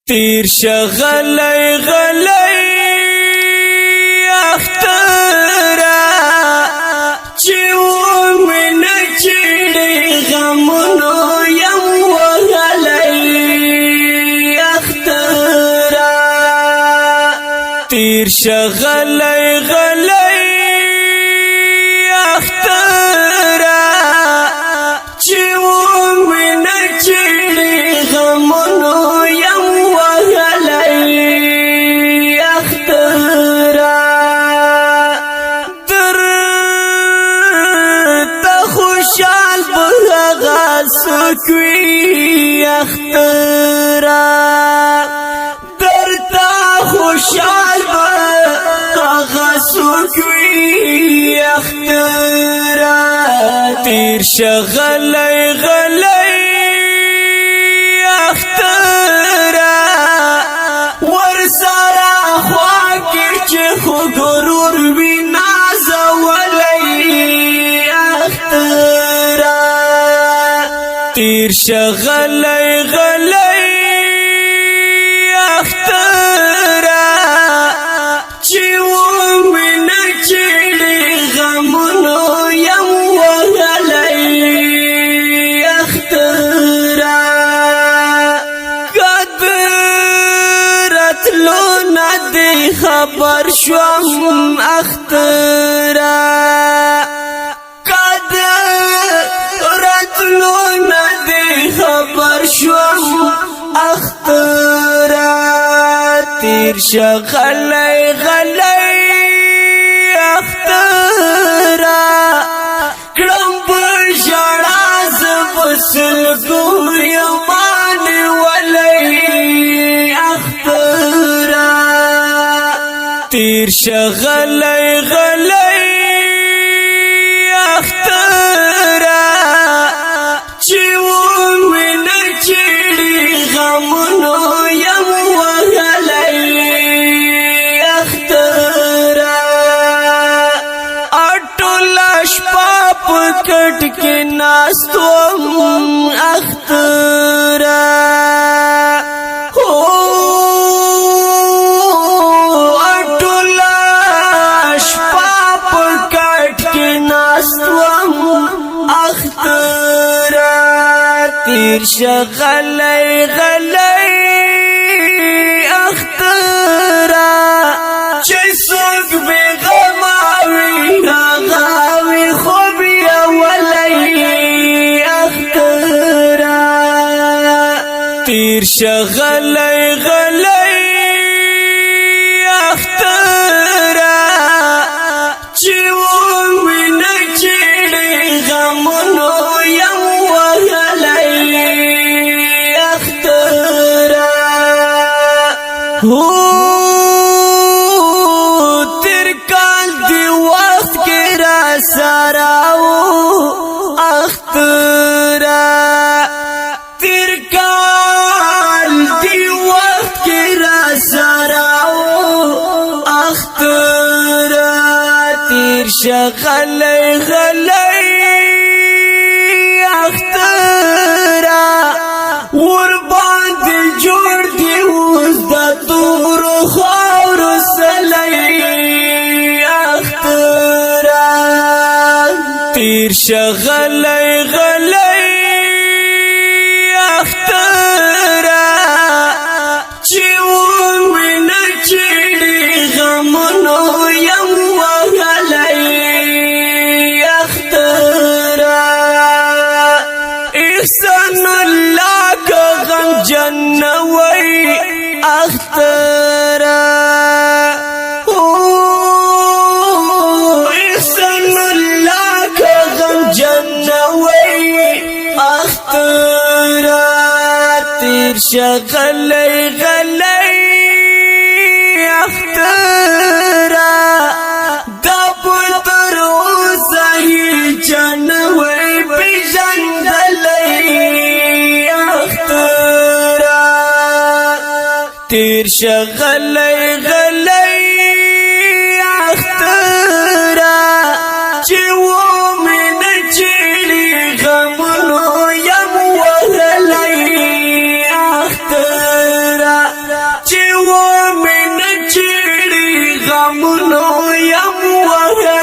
تیر شغلی غلی اخترا چی ومن چیڑی غمونو یم وغلی اخترا تیر شغلی غلی اخترا چی ومن چیڑی غمونو سکوی اخترا درتا خوشحال با سکوی اخترا تیر شغلی غلی اخترا ورسارا خواکر چه خو گرور بی نازولی اخترا تیر شغلی غلی اخترا چی ومن چیڑی غمونو یم وغلی اخترا قدرت لونا دی خبر شوم اخترا خبر شوم اخترا تیر شغلی غلی اخترا کلم بشڑا زبسل گویمان ولی اخترا تیر شغلی غلی اخترا چی غمونو یم وغلی اخترا اٹولا شپا پکٹ کے ناستوم اخترا اٹولا شپا پکٹ کے ناستوم اخترا تیر شغلی غلی اخترا چی سوک بی غماوی غاوی خوبی ولی اخترا تیر شغلی غلی اخترا چی ومن چیڑی غمونو یم تیر کال دی وقت کی را سراو اخترا تیر کال دی وقت کی را سراو اخترا تیر شغلی غلی اخترا ورباند جوڑ دی دور خور سلی اخترا تیر شغلی غلی اخترا چی ومن چیڑی غمونو یم وغلی اخترا احسان اللہ کا غم جنوی اخترا احسن اللہ کا غم جنوی اخترا تیر شغلی غلی اخترا دب دروزہی جنوی بجندلی اخترا تیر شغلی غلی اخترا چی ومن چیڑی غمونو یم وغلی اخترا نو یم وهل